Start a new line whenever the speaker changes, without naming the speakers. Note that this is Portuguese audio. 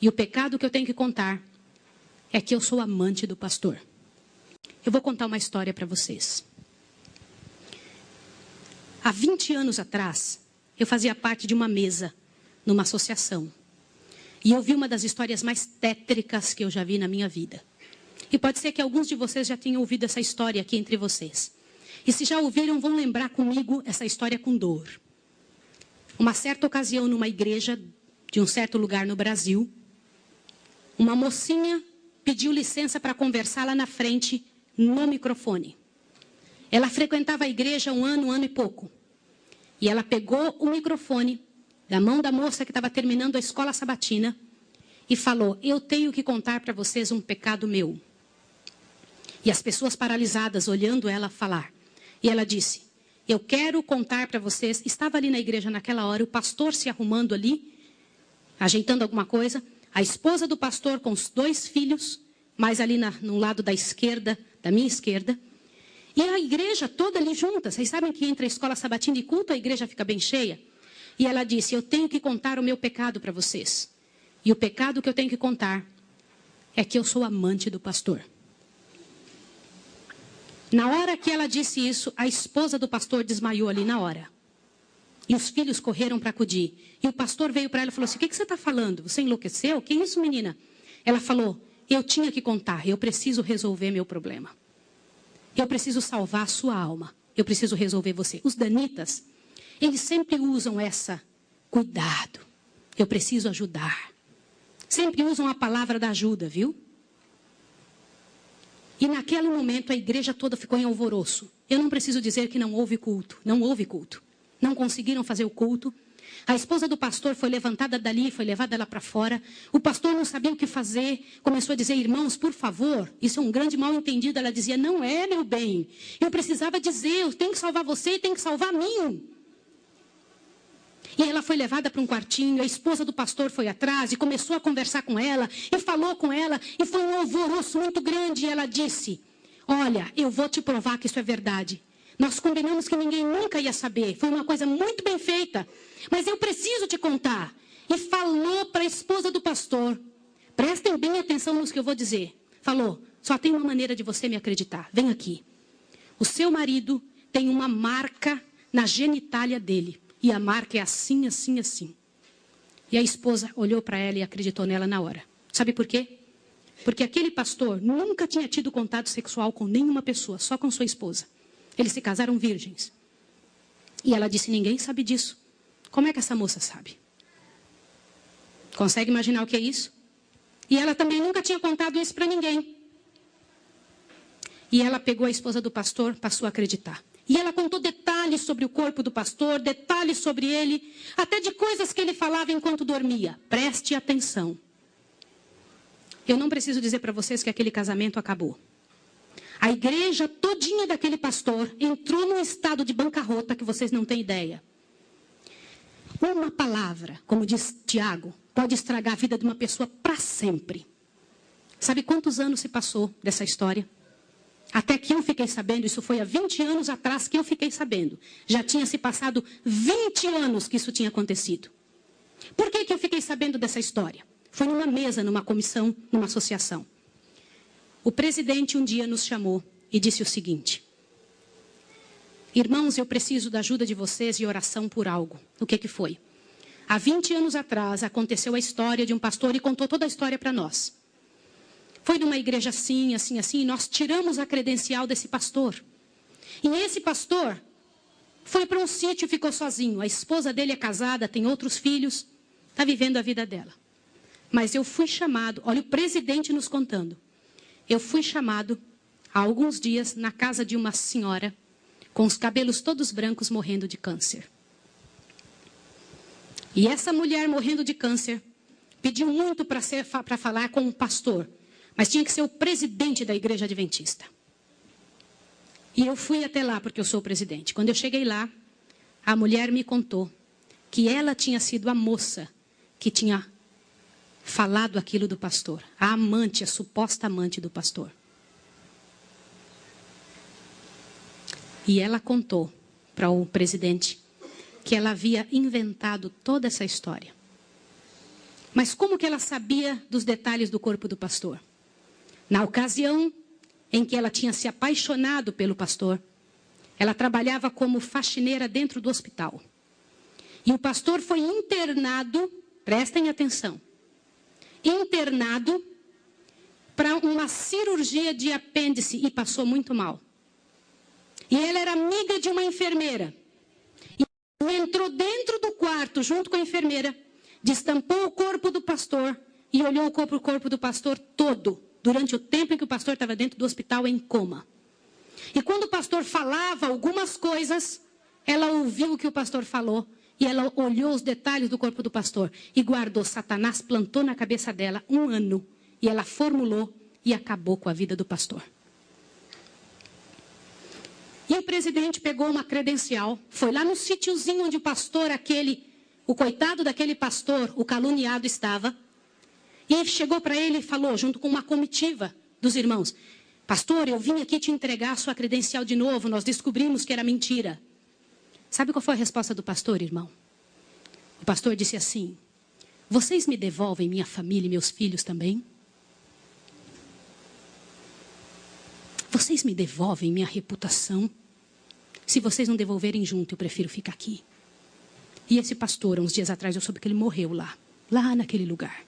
E o pecado que eu tenho que contar é que eu sou amante do pastor. Eu vou contar uma história para vocês. Há 20 anos atrás, eu fazia parte de uma mesa numa associação. E eu vi uma das histórias mais tétricas que eu já vi na minha vida. E pode ser que alguns de vocês já tenham ouvido essa história aqui entre vocês. E se já ouviram, vão lembrar comigo essa história com dor. Uma certa ocasião, numa igreja de um certo lugar no Brasil, uma mocinha pediu licença para conversar lá na frente, no microfone. Ela frequentava a igreja um ano e pouco. E ela pegou o microfone da mão da moça que estava terminando a escola sabatina e falou: eu tenho que contar para vocês um pecado meu. E as pessoas paralisadas olhando ela falar. E ela disse: eu quero contar para vocês. Estava ali na igreja naquela hora, o pastor se arrumando ali, ajeitando alguma coisa. A esposa do pastor com os 2 filhos, mais ali no lado da esquerda, da minha esquerda. E a igreja toda ali junta. Vocês sabem que entre a escola sabatina e culto, a igreja fica bem cheia. E ela disse: eu tenho que contar o meu pecado para vocês. E o pecado que eu tenho que contar é que eu sou amante do pastor. Na hora que ela disse isso, a esposa do pastor desmaiou ali na hora. E os filhos correram para acudir. E o pastor veio para ela e falou assim: o que você está falando? Você enlouqueceu? Que isso, menina? Ela falou: eu tinha que contar, eu preciso resolver meu problema. Eu preciso salvar a sua alma. Eu preciso resolver você. Os danitas, eles sempre usam essa: cuidado, eu preciso ajudar. Sempre usam a palavra da ajuda, viu? E naquele momento a igreja toda ficou em alvoroço. Eu não preciso dizer que não houve culto. Não houve culto. Não conseguiram fazer o culto. A esposa do pastor foi levantada dali, foi levada lá para fora. O pastor não sabia o que fazer. Começou a dizer: irmãos, por favor, isso é um grande mal entendido. Ela dizia: não é, meu bem. Eu precisava dizer, eu tenho que salvar você e tenho que salvar a mim. E ela foi levada para um quartinho, a esposa do pastor foi atrás e começou a conversar com ela, e falou com ela, e foi um alvoroço muito grande. E ela disse: olha, eu vou te provar que isso é verdade. Nós combinamos que ninguém nunca ia saber, foi uma coisa muito bem feita, mas eu preciso te contar. E falou para a esposa do pastor: prestem bem atenção no que eu vou dizer. Falou: só tem uma maneira de você me acreditar, vem aqui. O seu marido tem uma marca na genitália dele. E a marca é assim, assim, assim. E a esposa olhou para ela e acreditou nela na hora. Sabe por quê? Porque aquele pastor nunca tinha tido contato sexual com nenhuma pessoa, só com sua esposa. Eles se casaram virgens. E ela disse: ninguém sabe disso. Como é que essa moça sabe? Consegue imaginar o que é isso? E ela também nunca tinha contado isso para ninguém. E ela pegou a esposa do pastor, passou a acreditar. E ela contou detalhes sobre o corpo do pastor, detalhes sobre ele, até de coisas que ele falava enquanto dormia. Preste atenção. Eu não preciso dizer para vocês que aquele casamento acabou. A igreja todinha daquele pastor entrou num estado de bancarrota que vocês não têm ideia. Uma palavra, como diz Tiago, pode estragar a vida de uma pessoa para sempre. Sabe quantos anos se passou dessa história? Até que eu fiquei sabendo, isso foi há 20 anos atrás que eu fiquei sabendo. Já tinha se passado 20 anos que isso tinha acontecido. Por que eu fiquei sabendo dessa história? Foi numa mesa, numa comissão, numa associação. O presidente um dia nos chamou e disse o seguinte: irmãos, eu preciso da ajuda de vocês e oração por algo. O que foi? Há 20 anos atrás aconteceu a história de um pastor e contou toda a história para nós. Foi numa igreja assim, assim, assim, e nós tiramos a credencial desse pastor. E esse pastor foi para um sítio e ficou sozinho. A esposa dele é casada, tem outros filhos, está vivendo a vida dela. Mas eu fui chamado, olha o presidente nos contando. Eu fui chamado há alguns dias na casa de uma senhora com os cabelos todos brancos morrendo de câncer. E essa mulher morrendo de câncer pediu muito para falar com um pastor. Mas tinha que ser o presidente da igreja adventista. E eu fui até lá porque eu sou o presidente. Quando eu cheguei lá, a mulher me contou que ela tinha sido a moça que tinha falado aquilo do pastor. A amante, a suposta amante do pastor. E ela contou para o presidente que ela havia inventado toda essa história. Mas como que ela sabia dos detalhes do corpo do pastor? Na ocasião em que ela tinha se apaixonado pelo pastor, ela trabalhava como faxineira dentro do hospital. E o pastor foi internado, prestem atenção, internado para uma cirurgia de apêndice e passou muito mal. E ela era amiga de uma enfermeira. E entrou dentro do quarto junto com a enfermeira, destampou o corpo do pastor e olhou o corpo do pastor todo, durante o tempo em que o pastor estava dentro do hospital em coma. E quando o pastor falava algumas coisas, ela ouviu o que o pastor falou e ela olhou os detalhes do corpo do pastor e guardou. Satanás plantou na cabeça dela 1 ano e ela formulou e acabou com a vida do pastor. E o presidente pegou uma credencial, foi lá no sítiozinho onde o pastor o coitado daquele pastor, o caluniado, estava, e chegou para ele e falou, junto com uma comitiva dos irmãos: pastor, eu vim aqui te entregar a sua credencial de novo, nós descobrimos que era mentira. Sabe qual foi a resposta do pastor, irmão? O pastor disse assim: vocês me devolvem minha família e meus filhos também? Vocês me devolvem minha reputação? Se vocês não devolverem junto, eu prefiro ficar aqui. E esse pastor, uns dias atrás, eu soube que ele morreu lá naquele lugar.